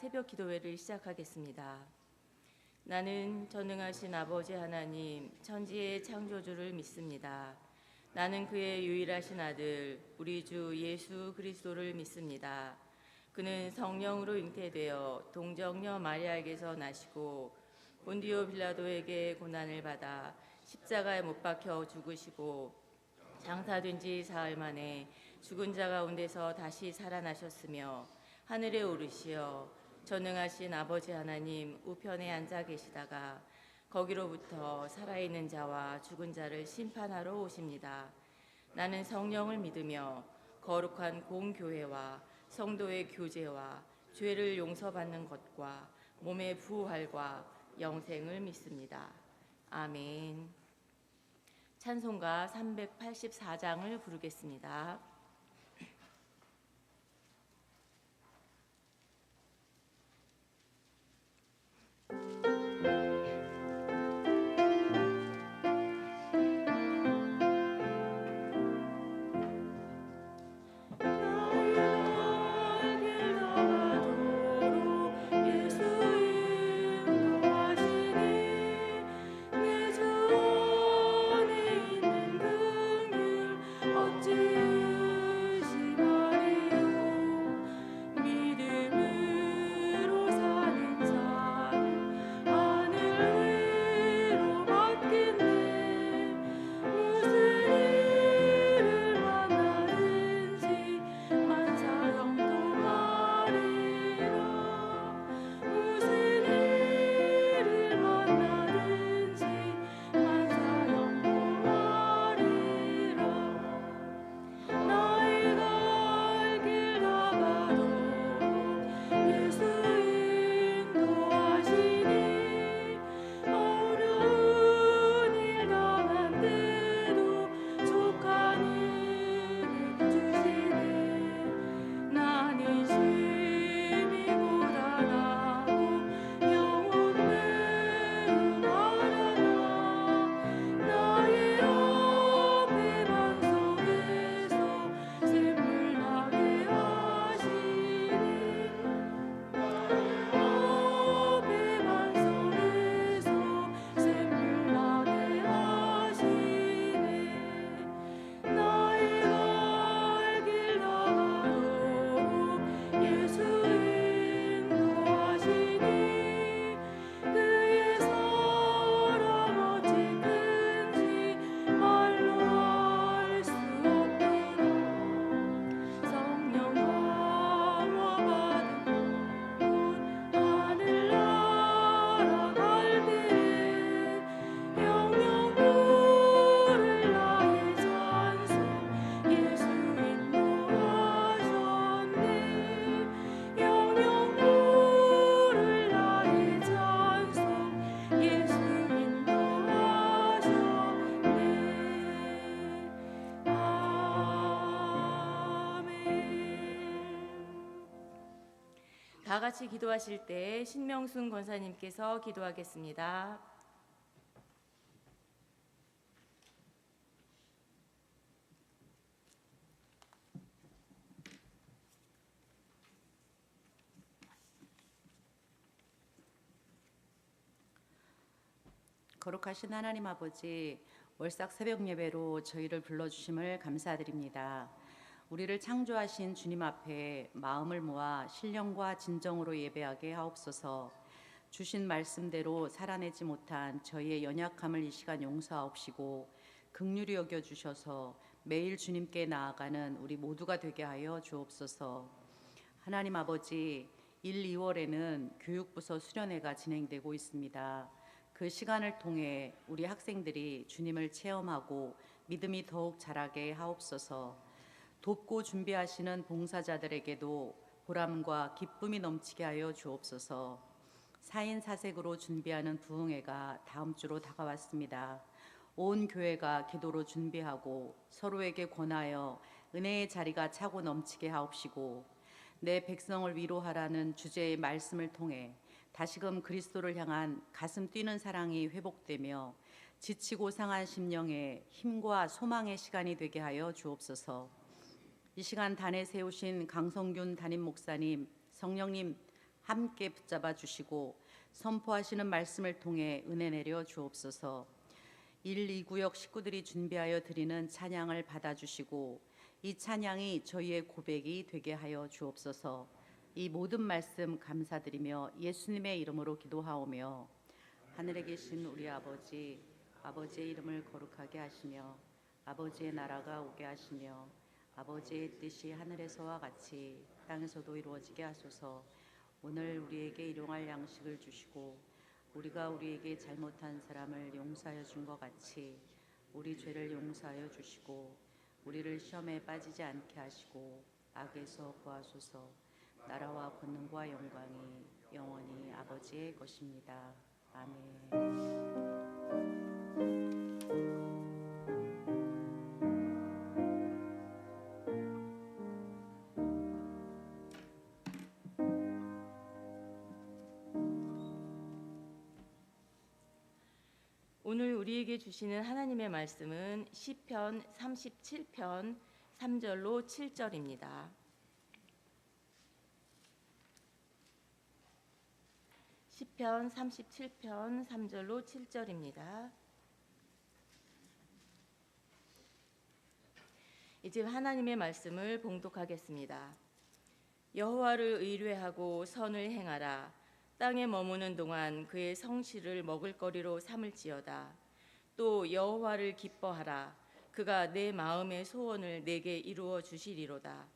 새벽 기도회를 시작하겠습니다. 나는 전능하신 아버지 하나님, 천지의 창조주를 믿습니다. 나는 그의 유일하신 아들, 우리 주 예수 그리스도를 믿습니다. 그는 성령으로 잉태되어 동정녀 마리아에게서 나시고 본디오 빌라도에게 고난을 받아 십자가에 못 박혀 죽으시고 장사된 지 사흘 만에 죽은 자 가운데서 다시 살아나셨으며 하늘에 오르시어 전능하신 아버지 하나님 우편에 앉아 계시다가 거기로부터 살아있는 자와 죽은 자를 심판하러 오십니다. 나는 성령을 믿으며 거룩한 공교회와 성도의 교제와 죄를 용서받는 것과 몸의 부활과 영생을 믿습니다. 아멘. 찬송가 384장을 부르겠습니다. 다 같이 기도하실 때 신명순 권사님께서 기도하겠습니다. 거룩하신 하나님 아버지, 월삭 새벽 예배로 저희를 불러주심을 감사드립니다. 우리를 창조하신 주님 앞에 마음을 모아 신령과 진정으로 예배하게 하옵소서. 주신 말씀대로 살아내지 못한 저희의 연약함을 이 시간 용서하옵시고 긍휼히 여겨주셔서 매일 주님께 나아가는 우리 모두가 되게 하여 주옵소서. 하나님 아버지, 1, 2월에는 교육부서 수련회가 진행되고 있습니다. 그 시간을 통해 우리 학생들이 주님을 체험하고 믿음이 더욱 자라게 하옵소서. 돕고 준비하시는 봉사자들에게도 보람과 기쁨이 넘치게 하여 주옵소서. 4인 4색으로 준비하는 부흥회가 다음 주로 다가왔습니다. 온 교회가 기도로 준비하고 서로에게 권하여 은혜의 자리가 차고 넘치게 하옵시고 내 백성을 위로하라는 주제의 말씀을 통해 다시금 그리스도를 향한 가슴 뛰는 사랑이 회복되며 지치고 상한 심령에 힘과 소망의 시간이 되게 하여 주옵소서. 이 시간 단에 세우신 강성균 담임 목사님, 성령님 함께 붙잡아 주시고 선포하시는 말씀을 통해 은혜 내려 주옵소서. 1, 2구역 식구들이 준비하여 드리는 찬양을 받아주시고 이 찬양이 저희의 고백이 되게 하여 주옵소서. 이 모든 말씀 감사드리며 예수님의 이름으로 기도하오며 하늘에 계신 우리 아버지, 아버지의 이름을 거룩하게 하시며 아버지의 나라가 오게 하시며 아버지의 뜻이 하늘에서와 같이 땅에서도 이루어지게 하소서. 오늘 우리에게 일용할 양식을 주시고 우리가 우리에게 잘못한 사람을 용서하여 준 것 같이 우리 죄를 용서하여 주시고 우리를 시험에 빠지지 않게 하시고 악에서 구하소서. 나라와 권능과 영광이 영원히 아버지의 것입니다. 아멘. 오늘 우리에게 주시는 하나님의 말씀은 시편 37편 3절로 7절입니다. 시편 37편 3절로 7절입니다. 이제 하나님의 말씀을 봉독하겠습니다. 여호와를 의뢰하고 선을 행하라. 땅에 머무는 동안 그의 성실을 먹을거리로 삼을지어다. 또 여호와를 기뻐하라. 그가 내 마음의 소원을 내게 이루어 주시리로다.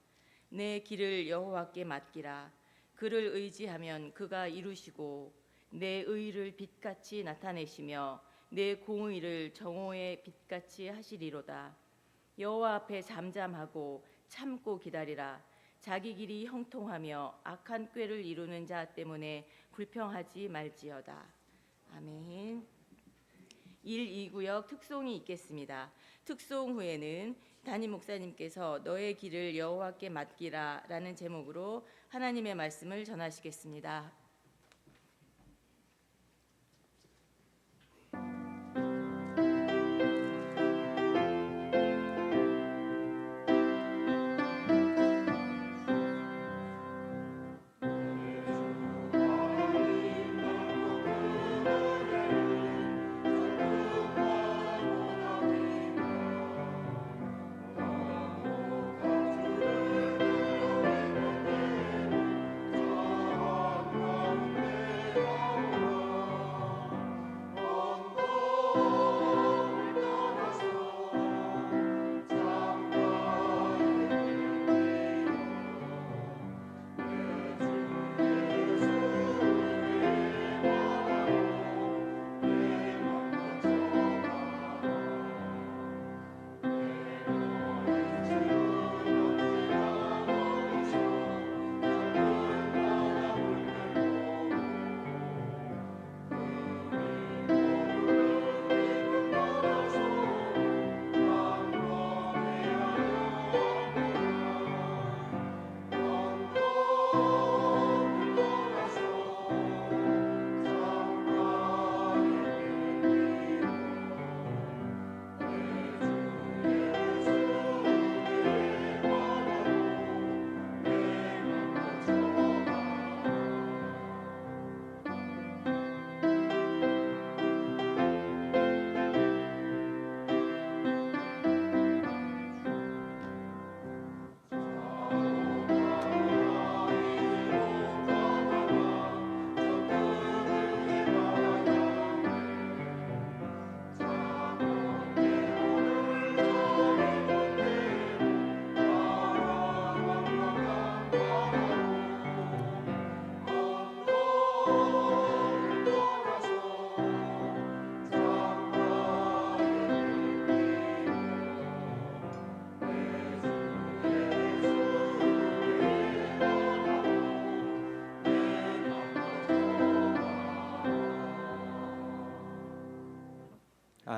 내 길을 여호와께 맡기라. 그를 의지하면 그가 이루시고 내 의를 빛같이 나타내시며 내 공의를 정오의 빛같이 하시리로다. 여호와 앞에 잠잠하고 참고 기다리라. 자기 길이 형통하며 악한 꾀를 이루는 자 때문에 불평하지 말지어다. 아멘. 1, 2구역 특송이 있겠습니다. 특송 후에는 담임 목사님께서 너의 길을 여호와께 맡기라 라는 제목으로 하나님의 말씀을 전하시겠습니다.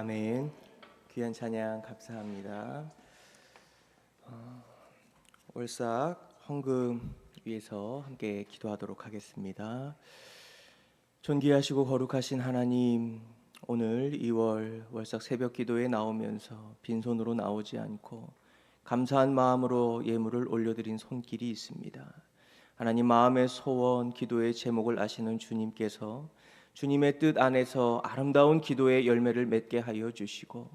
아멘. 귀한 찬양 감사합니다. 월삭 헌금 위해서 함께 기도하도록 하겠습니다. 존귀하시고 거룩하신 하나님, 오늘 2월 월삭 새벽 기도에 나오면서 빈손으로 나오지 않고 감사한 마음으로 예물을 올려드린 손길이 있습니다. 하나님 마음의 소원, 기도의 제목을 아시는 주님께서 주님의 뜻 안에서 아름다운 기도의 열매를 맺게 하여 주시고,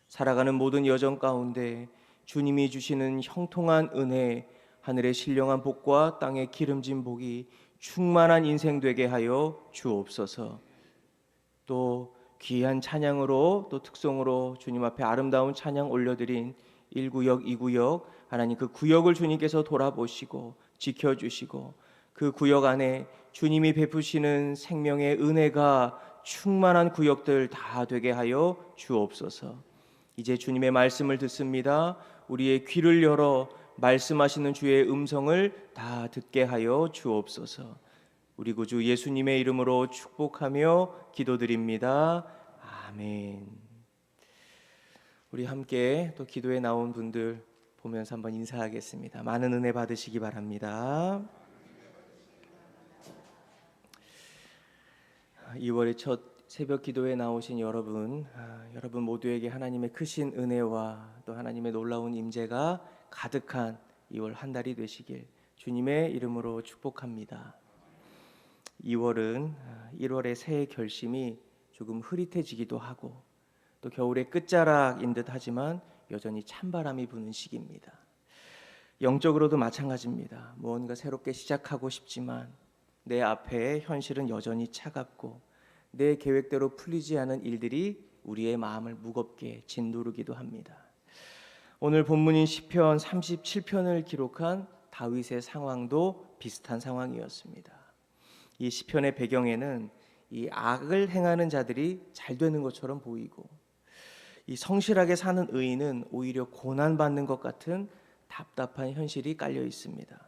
살아가는 모든 여정 가운데 주님이 주시는 형통한 은혜, 하늘의 신령한 복과 땅의 기름진 복이 충만한 인생 되게 하여 주옵소서. 또 귀한 찬양으로, 또 특송으로 주님 앞에 아름다운 찬양 올려드린 1구역, 2구역, 하나님 그 구역을 주님께서 돌아보시고 지켜주시고, 그 구역 안에 주님이 베푸시는 생명의 은혜가 충만한 구역들 다 되게 하여 주옵소서. 이제 주님의 말씀을 듣습니다. 우리의 귀를 열어 말씀하시는 주의 음성을 다 듣게 하여 주옵소서. 우리 구주 예수님의 이름으로 축복하며 기도드립니다. 아멘. 우리 함께 또 기도에 나온 분들 보면서 한번 인사하겠습니다. 많은 은혜 받으시기 바랍니다. 2월의 첫 새벽 기도에 나오신 여러분, 여러분 모두에게 하나님의 크신 은혜와 또 하나님의 놀라운 임재가 가득한 2월 한 달이 되시길 주님의 이름으로 축복합니다. 2월은 1월의 새해 결심이 조금 흐릿해지기도 하고, 또 겨울의 끝자락인 듯 하지만 여전히 찬바람이 부는 시기입니다. 영적으로도 마찬가지입니다. 무언가 새롭게 시작하고 싶지만 내 앞에 현실은 여전히 차갑고, 내 계획대로 풀리지 않은 일들이 우리의 마음을 무겁게 짓누르기도 합니다. 오늘 본문인 시편 37편을 기록한 다윗의 상황도 비슷한 상황이었습니다. 이 시편의 배경에는 이 악을 행하는 자들이 잘 되는 것처럼 보이고, 이 성실하게 사는 의인은 오히려 고난받는 것 같은 답답한 현실이 깔려 있습니다.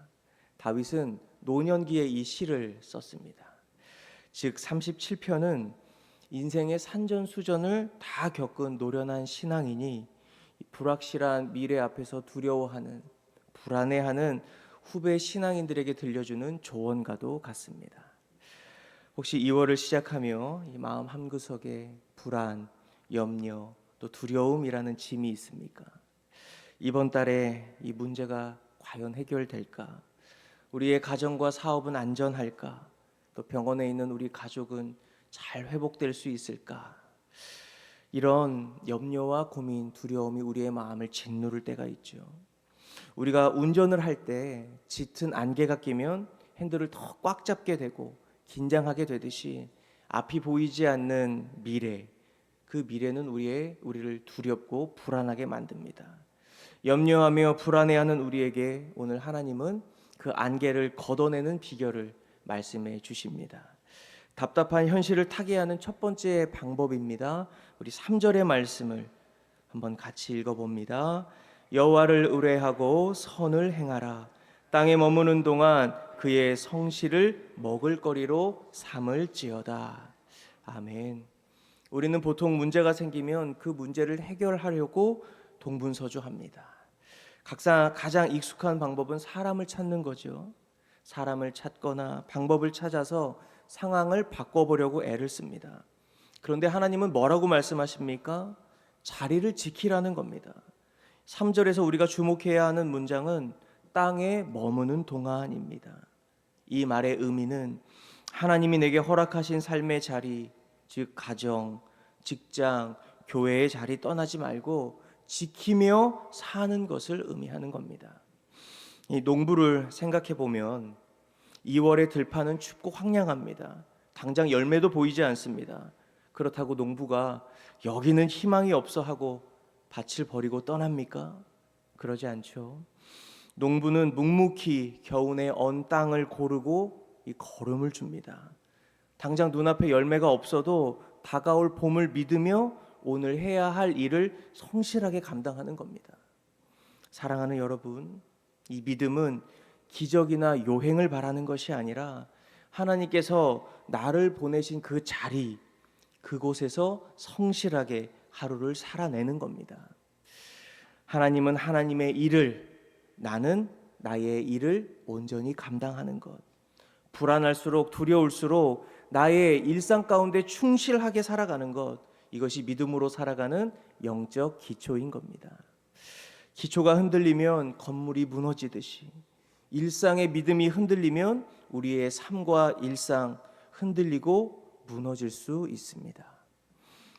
다윗은 노년기에 이 시를 썼습니다. 즉 37편은 인생의 산전수전을 다 겪은 노련한 신앙인이 불확실한 미래 앞에서 두려워하는, 불안해하는 후배 신앙인들에게 들려주는 조언과도 같습니다. 혹시 2월을 시작하며 이 마음 한구석에 불안, 염려, 또 두려움이라는 짐이 있습니까? 이번 달에 이 문제가 과연 해결될까? 우리의 가정과 사업은 안전할까? 또 병원에 있는 우리 가족은 잘 회복될 수 있을까? 이런 염려와 고민, 두려움이 우리의 마음을 짓누를 때가 있죠. 우리가 운전을 할 때 짙은 안개가 끼면 핸들을 더 꽉 잡게 되고 긴장하게 되듯이, 앞이 보이지 않는 미래, 그 미래는 우리를 두렵고 불안하게 만듭니다. 염려하며 불안해하는 우리에게 오늘 하나님은 그 안개를 걷어내는 비결을 말씀해 주십니다. 답답한 현실을 타개하는 첫 번째 방법입니다. 우리 3절의 말씀을 한번 같이 읽어봅니다. 여호와를 의뢰하고 선을 행하라. 땅에 머무는 동안 그의 성실을 먹을거리로 삼을지어다. 아멘. 우리는 보통 문제가 생기면 그 문제를 해결하려고 동분서주합니다. 가장 익숙한 방법은 사람을 찾는 거죠. 사람을 찾거나 방법을 찾아서 상황을 바꿔보려고 애를 씁니다. 그런데 하나님은 뭐라고 말씀하십니까? 자리를 지키라는 겁니다. 3절에서 우리가 주목해야 하는 문장은 땅에 머무는 동안입니다. 이 말의 의미는 하나님이 내게 허락하신 삶의 자리, 즉 가정, 직장, 교회의 자리 떠나지 말고 지키며 사는 것을 의미하는 겁니다. 이 농부를 생각해 보면 2월의 들판은 춥고 황량합니다. 당장 열매도 보이지 않습니다. 그렇다고 농부가 여기는 희망이 없어 하고 밭을 버리고 떠납니까? 그러지 않죠. 농부는 묵묵히 겨우내 언 땅을 고르고 이 걸음을 줍니다. 당장 눈앞에 열매가 없어도 다가올 봄을 믿으며 오늘 해야 할 일을 성실하게 감당하는 겁니다. 사랑하는 여러분, 이 믿음은 기적이나 요행을 바라는 것이 아니라 하나님께서 나를 보내신 그 자리, 그곳에서 성실하게 하루를 살아내는 겁니다. 하나님은 하나님의 일을, 나는 나의 일을 온전히 감당하는 것. 불안할수록, 두려울수록 나의 일상 가운데 충실하게 살아가는 것, 이것이 믿음으로 살아가는 영적 기초인 겁니다. 기초가 흔들리면 건물이 무너지듯이 일상의 믿음이 흔들리면 우리의 삶과 일상 흔들리고 무너질 수 있습니다.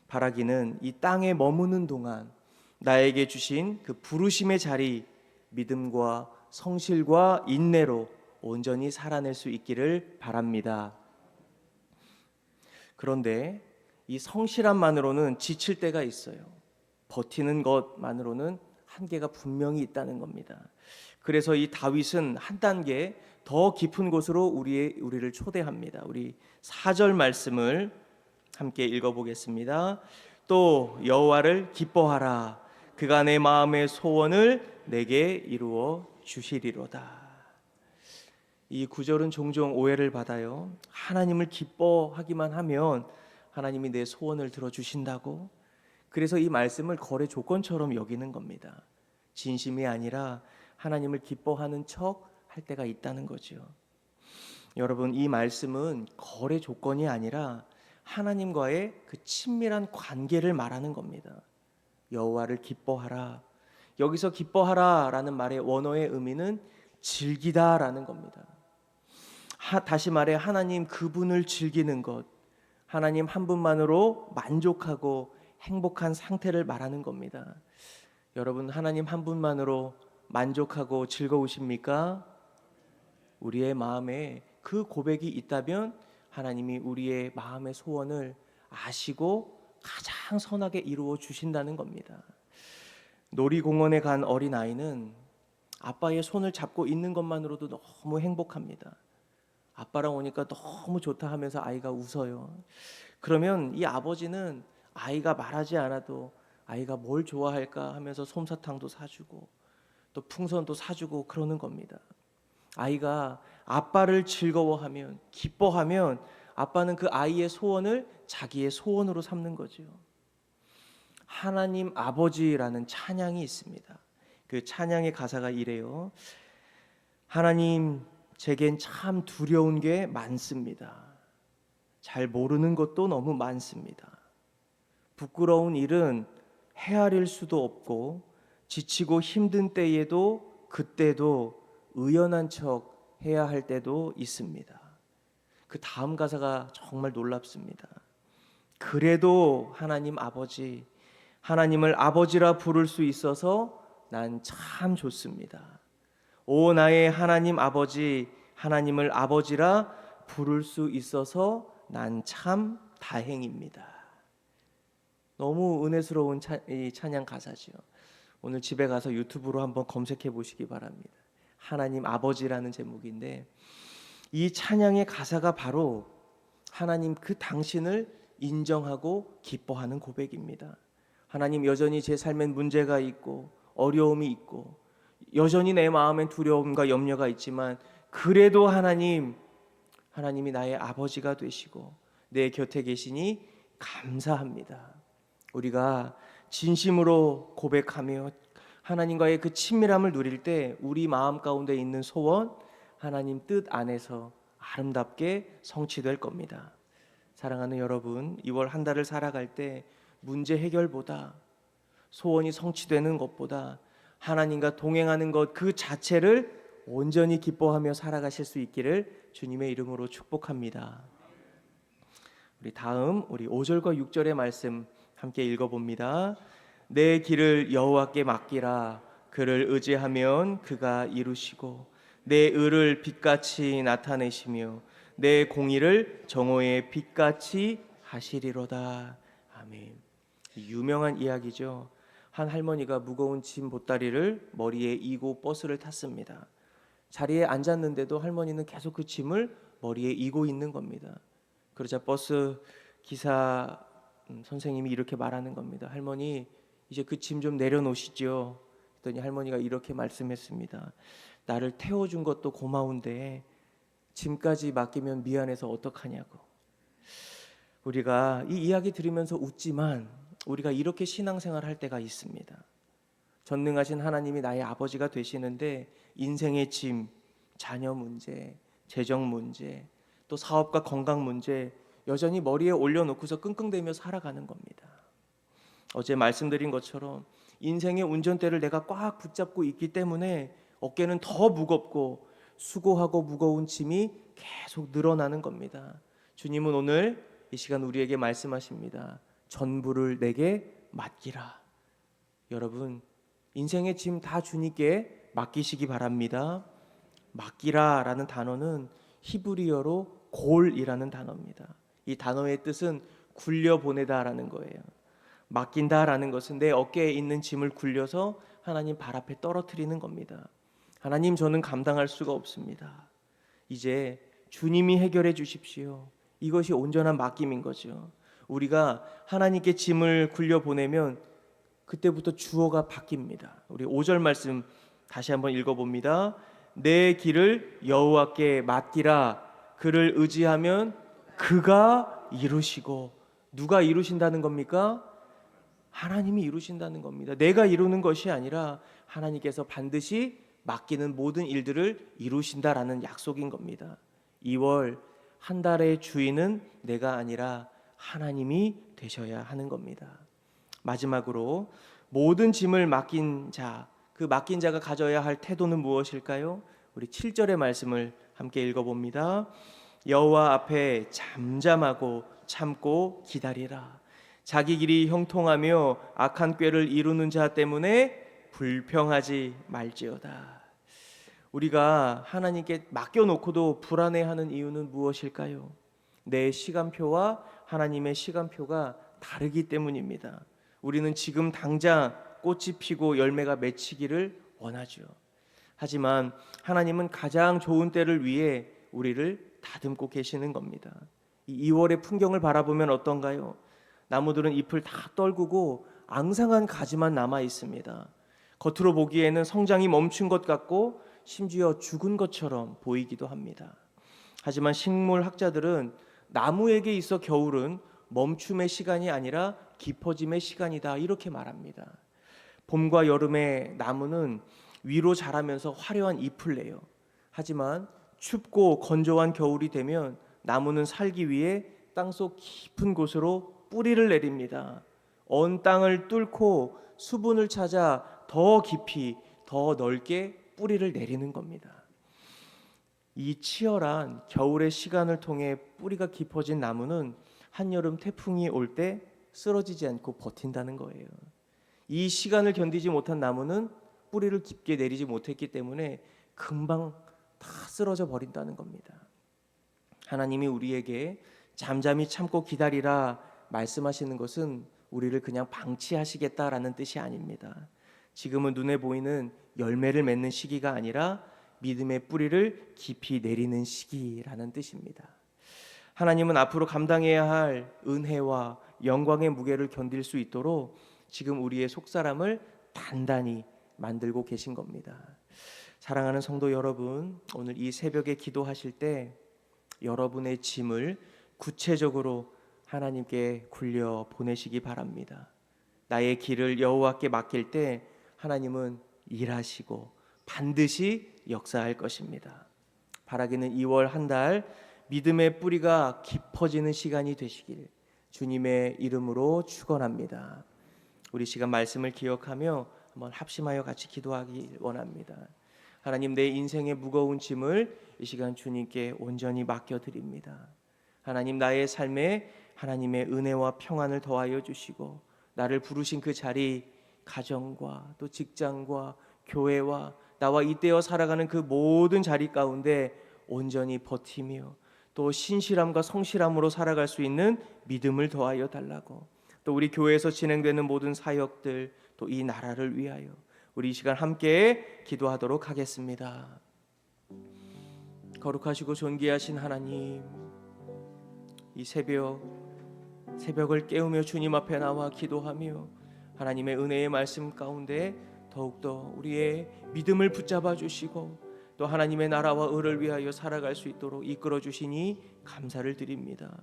바라기는 이 땅에 머무는 동안 나에게 주신 그 부르심의 자리, 믿음과 성실과 인내로 온전히 살아낼 수 있기를 바랍니다. 그런데 이 성실함만으로는 지칠 때가 있어요. 버티는 것만으로는 한계가 분명히 있다는 겁니다. 그래서 이 다윗은 한 단계 더 깊은 곳으로 우리를 초대합니다. 우리 4절 말씀을 함께 읽어보겠습니다. 또 여호와를 기뻐하라. 그가 내 마음의 소원을 내게 이루어 주시리로다. 이 구절은 종종 오해를 받아요. 하나님을 기뻐하기만 하면 하나님이 내 소원을 들어주신다고. 그래서 이 말씀을 거래 조건처럼 여기는 겁니다. 진심이 아니라 하나님을 기뻐하는 척 할 때가 있다는 거죠. 여러분, 이 말씀은 거래 조건이 아니라 하나님과의 그 친밀한 관계를 말하는 겁니다. 여호와를 기뻐하라. 여기서 기뻐하라라는 말의 원어의 의미는 즐기다라는 겁니다. 다시 말해 하나님 그분을 즐기는 것, 하나님 한 분만으로 만족하고 행복한 상태를 말하는 겁니다. 여러분, 하나님 한 분만으로 만족하고 즐거우십니까? 우리의 마음에 그 고백이 있다면 하나님이 우리의 마음의 소원을 아시고 가장 선하게 이루어 주신다는 겁니다. 놀이공원에 간 어린아이는 아빠의 손을 잡고 있는 것만으로도 너무 행복합니다. 아빠랑 오니까 너무 좋다 하면서 아이가 웃어요. 그러면 이 아버지는 아이가 말하지 않아도 아이가 뭘 좋아할까 하면서 솜사탕도 사주고 또 풍선도 사주고 그러는 겁니다. 아이가 아빠를 즐거워하면, 기뻐하면 아빠는 그 아이의 소원을 자기의 소원으로 삼는 거죠. 하나님 아버지라는 찬양이 있습니다. 그 찬양의 가사가 이래요. 하나님, 제겐 참 두려운 게 많습니다. 잘 모르는 것도 너무 많습니다. 부끄러운 일은 헤아릴 수도 없고 지치고 힘든 때에도 그때도 의연한 척 해야 할 때도 있습니다. 그 다음 가사가 정말 놀랍습니다. 그래도 하나님 아버지, 하나님을 아버지라 부를 수 있어서 난 참 좋습니다. 오 나의 하나님 아버지, 하나님을 아버지라 부를 수 있어서 난 참 다행입니다. 너무 은혜스러운 이 찬양 가사죠. 오늘 집에 가서 유튜브로 한번 검색해 보시기 바랍니다. 하나님 아버지라는 제목인데 이 찬양의 가사가 바로 하나님 그 당신을 인정하고 기뻐하는 고백입니다. 하나님, 여전히 제 삶엔 문제가 있고 어려움이 있고 여전히 내 마음엔 두려움과 염려가 있지만 그래도 하나님이 나의 아버지가 되시고 내 곁에 계시니 감사합니다. 우리가 진심으로 고백하며 하나님과의 그 친밀함을 누릴 때 우리 마음 가운데 있는 소원, 하나님 뜻 안에서 아름답게 성취될 겁니다. 사랑하는 여러분, 2월 한 달을 살아갈 때 문제 해결보다, 소원이 성취되는 것보다 하나님과 동행하는 것 그 자체를 온전히 기뻐하며 살아가실 수 있기를 주님의 이름으로 축복합니다. 우리 다음 5절과 6절의 말씀 함께 읽어봅니다. 내 길을 여호와께 맡기라. 그를 의지하면 그가 이루시고 내 의를 빛같이 나타내시며 내 공의를 정오의 빛같이 하시리로다. 아멘. 유명한 이야기죠. 한 할머니가 무거운 짐 보따리를 머리에 이고 버스를 탔습니다. 자리에 앉았는데도 할머니는 계속 그 짐을 머리에 이고 있는 겁니다. 그러자 버스 기사 선생님이 이렇게 말하는 겁니다. 할머니, 이제 그 짐 좀 내려놓으시죠. 그랬더니 할머니가 이렇게 말씀했습니다. 나를 태워준 것도 고마운데 짐까지 맡기면 미안해서 어떡하냐고. 우리가 이 이야기 들으면서 웃지만 우리가 이렇게 신앙생활 할 때가 있습니다. 전능하신 하나님이 나의 아버지가 되시는데 인생의 짐, 자녀 문제, 재정 문제, 또 사업과 건강 문제 여전히 머리에 올려놓고서 끙끙대며 살아가는 겁니다. 어제 말씀드린 것처럼 인생의 운전대를 내가 꽉 붙잡고 있기 때문에 어깨는 더 무겁고 수고하고 무거운 짐이 계속 늘어나는 겁니다. 주님은 오늘 이 시간 우리에게 말씀하십니다. 전부를 내게 맡기라. 여러분, 인생의 짐 다 주님께 맡기시기 바랍니다. 맡기라 라는 단어는 히브리어로 골이라는 단어입니다. 이 단어의 뜻은 굴려보내다 라는 거예요. 맡긴다 라는 것은 내 어깨에 있는 짐을 굴려서 하나님 발 앞에 떨어뜨리는 겁니다. 하나님, 저는 감당할 수가 없습니다. 이제 주님이 해결해 주십시오. 이것이 온전한 맡김인 거죠. 우리가 하나님께 짐을 굴려보내면 그때부터 주어가 바뀝니다. 우리 5절 말씀 다시 한번 읽어봅니다. 내 길을 여호와께 맡기라. 그를 의지하면 그가 이루시고. 누가 이루신다는 겁니까? 하나님이 이루신다는 겁니다. 내가 이루는 것이 아니라 하나님께서 반드시 맡기는 모든 일들을 이루신다라는 약속인 겁니다. 2월 한 달의 주인은 내가 아니라 하나님이 되셔야 하는 겁니다. 마지막으로 모든 짐을 맡긴 자, 그 맡긴 자가 가져야 할 태도는 무엇일까요? 우리 7절의 말씀을 함께 읽어봅니다. 여호와 앞에 잠잠하고 참고 기다리라. 자기 길이 형통하며 악한 꾀를 이루는 자 때문에 불평하지 말지어다. 우리가 하나님께 맡겨놓고도 불안해하는 이유는 무엇일까요? 내 시간표와 하나님의 시간표가 다르기 때문입니다. 우리는 지금 당장 꽃이 피고 열매가 맺히기를 원하죠. 하지만 하나님은 가장 좋은 때를 위해 우리를 다듬고 계시는 겁니다. 이 2월의 풍경을 바라보면 어떤가요? 나무들은 잎을 다 떨구고 앙상한 가지만 남아 있습니다. 겉으로 보기에는 성장이 멈춘 것 같고 심지어 죽은 것처럼 보이기도 합니다. 하지만 식물학자들은 나무에게 있어 겨울은 멈춤의 시간이 아니라 깊어짐의 시간이다, 이렇게 말합니다. 봄과 여름에 나무는 위로 자라면서 화려한 잎을 내요. 하지만 춥고 건조한 겨울이 되면 나무는 살기 위해 땅속 깊은 곳으로 뿌리를 내립니다. 언 땅을 뚫고 수분을 찾아 더 깊이 더 넓게 뿌리를 내리는 겁니다. 이 치열한 겨울의 시간을 통해 뿌리가 깊어진 나무는 한여름 태풍이 올 때 쓰러지지 않고 버틴다는 거예요. 이 시간을 견디지 못한 나무는 뿌리를 깊게 내리지 못했기 때문에 금방 다 쓰러져 버린다는 겁니다. 하나님이 우리에게 잠잠히 참고 기다리라 말씀하시는 것은 우리를 그냥 방치하시겠다라는 뜻이 아닙니다. 지금은 눈에 보이는 열매를 맺는 시기가 아니라 믿음의 뿌리를 깊이 내리는 시기라는 뜻입니다. 하나님은 앞으로 감당해야 할 은혜와 영광의 무게를 견딜 수 있도록 지금 우리의 속사람을 단단히 만들고 계신 겁니다. 사랑하는 성도 여러분, 오늘 이 새벽에 기도하실 때 여러분의 짐을 구체적으로 하나님께 굴려 보내시기 바랍니다. 나의 길을 여호와께 맡길 때 하나님은 일하시고 반드시 역사할 것입니다. 바라기는 2월 한 달 믿음의 뿌리가 깊어지는 시간이 되시길 주님의 이름으로 축원합니다. 우리 시간 말씀을 기억하며 한번 합심하여 같이 기도하기 원합니다. 하나님, 내 인생의 무거운 짐을 이 시간 주님께 온전히 맡겨드립니다. 하나님, 나의 삶에 하나님의 은혜와 평안을 더하여 주시고 나를 부르신 그 자리, 가정과 또 직장과 교회와 나와 잇대어 살아가는 그 모든 자리 가운데 온전히 버티며 또 신실함과 성실함으로 살아갈 수 있는 믿음을 더하여 달라고, 또 우리 교회에서 진행되는 모든 사역들, 또 이 나라를 위하여 우리 이 시간 함께 기도하도록 하겠습니다. 거룩하시고 존귀하신 하나님, 이 새벽을 깨우며 주님 앞에 나와 기도하며 하나님의 은혜의 말씀 가운데 더욱더 우리의 믿음을 붙잡아 주시고 또 하나님의 나라와 의를 위하여 살아갈 수 있도록 이끌어 주시니 감사를 드립니다.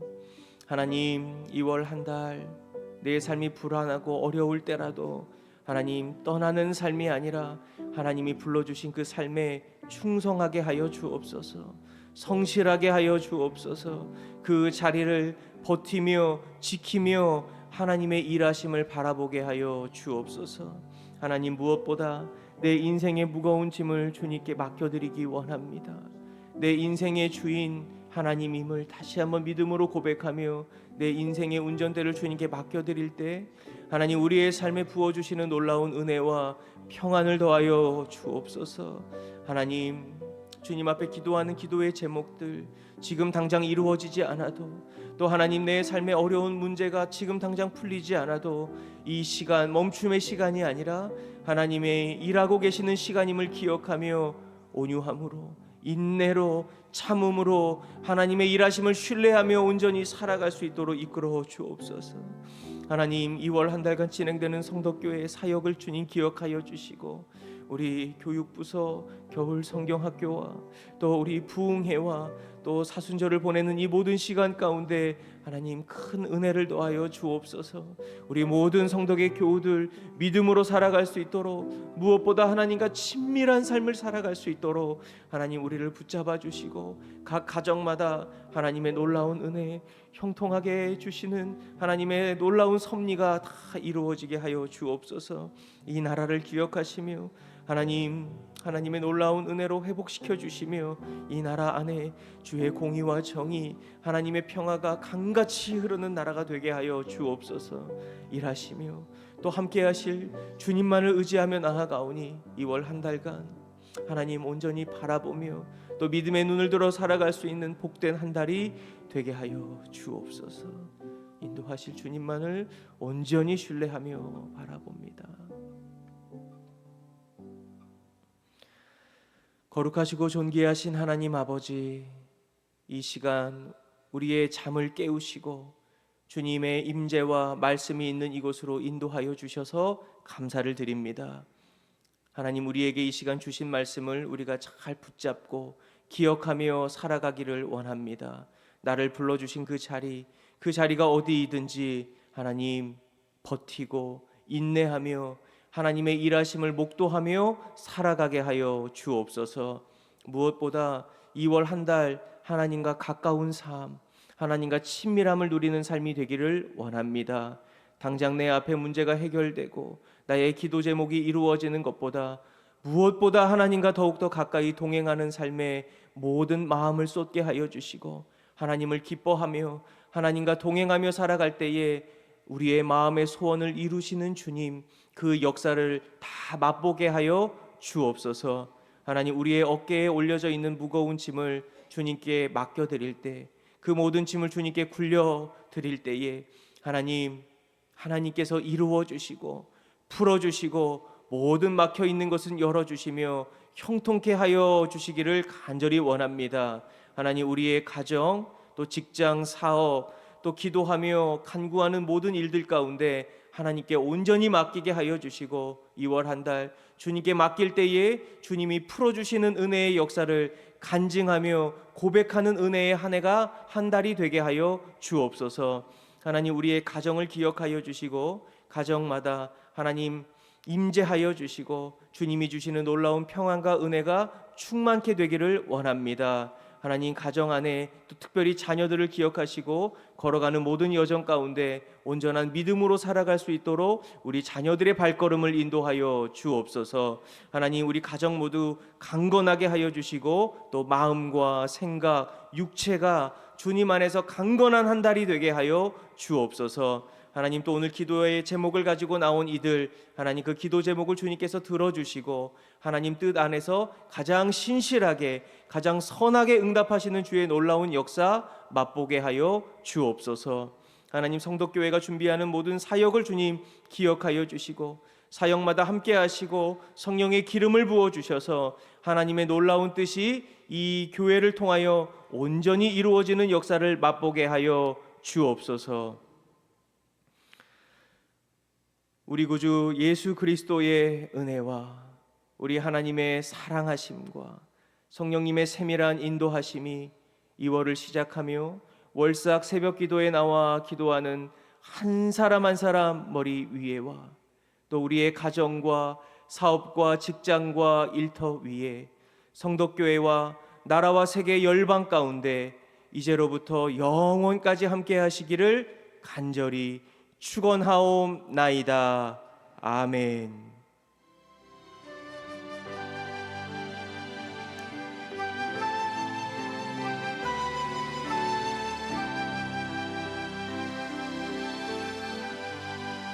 하나님, 2월 한 달 내 삶이 불안하고 어려울 때라도 하나님, 떠나는 삶이 아니라 하나님이 불러주신 그 삶에 충성하게 하여 주옵소서. 성실하게 하여 주옵소서. 그 자리를 버티며 지키며 하나님의 일하심을 바라보게 하여 주옵소서. 하나님, 무엇보다 내 인생의 무거운 짐을 주님께 맡겨드리기 원합니다. 내 인생의 주인 하나님임을 다시 한번 믿음으로 고백하며 내 인생의 운전대를 주님께 맡겨드릴 때 하나님 우리의 삶에 부어주시는 놀라운 은혜와 평안을 더하여 주옵소서. 하나님 주님 앞에 기도하는 기도의 제목들 지금 당장 이루어지지 않아도 또 하나님 내 삶의 어려운 문제가 지금 당장 풀리지 않아도 이 시간 멈춤의 시간이 아니라 하나님의 일하고 계시는 시간임을 기억하며 온유함으로 인내로 참음으로 하나님의 일하심을 신뢰하며 온전히 살아갈 수 있도록 이끌어 주옵소서. 하나님 2월 한 달간 진행되는 성덕교회 사역을 주님 기억하여 주시고 우리 교육부서 겨울 성경학교와 또 우리 부흥회와 또 사순절을 보내는 이 모든 시간 가운데 하나님 큰 은혜를 더하여 주옵소서. 우리 모든 성덕의 교우들 믿음으로 살아갈 수 있도록 무엇보다 하나님과 친밀한 삶을 살아갈 수 있도록 하나님 우리를 붙잡아 주시고 각 가정마다 하나님의 놀라운 은혜 형통하게 주시는 하나님의 놀라운 섭리가 다 이루어지게 하여 주옵소서. 이 나라를 기억하시며 하나님의 놀라운 은혜로 회복시켜 주시며 이 나라 안에 주의 공의와 정의 하나님의 평화가 강같이 흐르는 나라가 되게 하여 주옵소서. 일하시며 또 함께 하실 주님만을 의지하며 나아가오니 2월 한 달간 하나님 온전히 바라보며 또 믿음의 눈을 들어 살아갈 수 있는 복된 한 달이 되게 하여 주옵소서. 인도하실 주님만을 온전히 신뢰하며 바라봅니다. 거룩하시고 존귀하신 하나님 아버지, 이 시간 우리의 잠을 깨우시고 주님의 임재와 말씀이 있는 이곳으로 인도하여 주셔서 감사를 드립니다. 하나님 우리에게 이 시간 주신 말씀을 우리가 잘 붙잡고 기억하며 살아가기를 원합니다. 나를 불러주신 그 자리가 어디이든지 하나님 버티고 인내하며 하나님의 일하심을 목도하며 살아가게 하여 주옵소서. 무엇보다 2월 한 달 하나님과 가까운 삶, 하나님과 친밀함을 누리는 삶이 되기를 원합니다. 당장 내 앞에 문제가 해결되고 나의 기도 제목이 이루어지는 것보다 무엇보다 하나님과 더욱더 가까이 동행하는 삶에 모든 마음을 쏟게 하여 주시고 하나님을 기뻐하며 하나님과 동행하며 살아갈 때에 우리의 마음의 소원을 이루시는 주님, 그 역사를 다 맛보게 하여 주옵소서. 하나님 우리의 어깨에 올려져 있는 무거운 짐을 주님께 맡겨드릴 때, 그 모든 짐을 주님께 굴려드릴 때에 하나님께서 이루어 주시고 풀어주시고 모든 막혀 있는 것은 열어주시며 형통케 하여 주시기를 간절히 원합니다. 하나님 우리의 가정 또 직장 사업 또 기도하며 간구하는 모든 일들 가운데 하나님께 온전히 맡기게 하여 주시고 2월 한 달 주님께 맡길 때에 주님이 풀어주시는 은혜의 역사를 간증하며 고백하는 은혜의 한 해가 한 달이 되게 하여 주옵소서. 하나님 우리의 가정을 기억하여 주시고 가정마다 하나님 임재하여 주시고 주님이 주시는 놀라운 평안과 은혜가 충만케 되기를 원합니다. 하나님 가정 안에 또 특별히 자녀들을 기억하시고 걸어가는 모든 여정 가운데 온전한 믿음으로 살아갈 수 있도록 우리 자녀들의 발걸음을 인도하여 주옵소서. 하나님 우리 가정 모두 강건하게 하여 주시고 또 마음과 생각, 육체가 주님 안에서 강건한 한 달이 되게 하여 주옵소서. 하나님 또 오늘 기도의 제목을 가지고 나온 이들 하나님 그 기도 제목을 주님께서 들어주시고 하나님 뜻 안에서 가장 신실하게 가장 선하게 응답하시는 주의 놀라운 역사 맛보게 하여 주옵소서. 하나님 성덕교회가 준비하는 모든 사역을 주님 기억하여 주시고 사역마다 함께 하시고 성령의 기름을 부어 주셔서 하나님의 놀라운 뜻이 이 교회를 통하여 온전히 이루어지는 역사를 맛보게 하여 주옵소서. 우리 구주 예수 그리스도의 은혜와 우리 하나님의 사랑하심과 성령님의 세밀한 인도하심이 2월을 시작하며 월삭 새벽 기도에 나와 기도하는 한 사람 한 사람 머리 위에와 또 우리의 가정과 사업과 직장과 일터 위에 성덕교회와 나라와 세계 열방 가운데 이제로부터 영원까지 함께 하시기를 간절히 축원하옵나이다. 아멘.